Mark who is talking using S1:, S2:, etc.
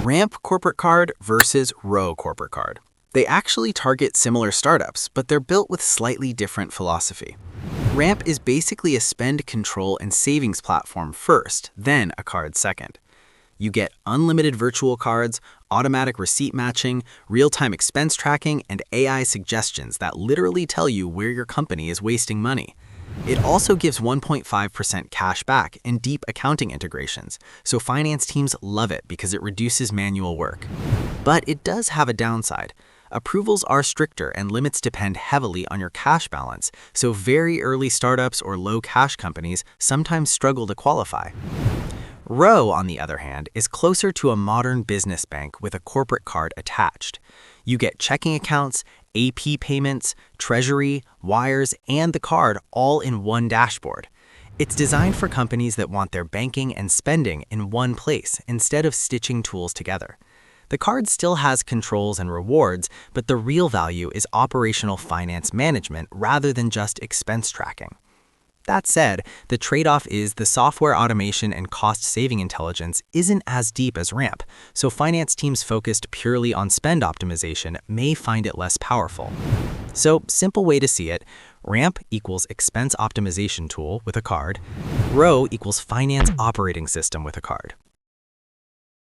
S1: Ramp corporate card versus Row corporate card. They actually target similar startups, but they're built with slightly different philosophy. Ramp is basically a spend control and savings platform first, then a card second. You get unlimited virtual cards, automatic receipt matching, real-time expense tracking, and AI suggestions that literally tell you where your company is wasting money. It also gives 1.5% cash back and deep accounting integrations, so finance teams love it because it reduces manual work. But it does have a downside. Approvals are stricter and limits depend heavily on your cash balance, so very early startups or low cash companies sometimes struggle to qualify. Row, on the other hand, is closer to a modern business bank with a corporate card attached. You get checking accounts, AP payments, treasury, wires, and the card all in one dashboard. It's designed for companies that want their banking and spending in one place instead of stitching tools together. The card still has controls and rewards, but the real value is operational finance management rather than just expense tracking. That said, the trade-off is the software automation and cost-saving intelligence isn't as deep as Ramp, so finance teams focused purely on spend optimization may find it less powerful. So, simple way to see it, Ramp equals expense optimization tool with a card, Row equals finance operating system with a card.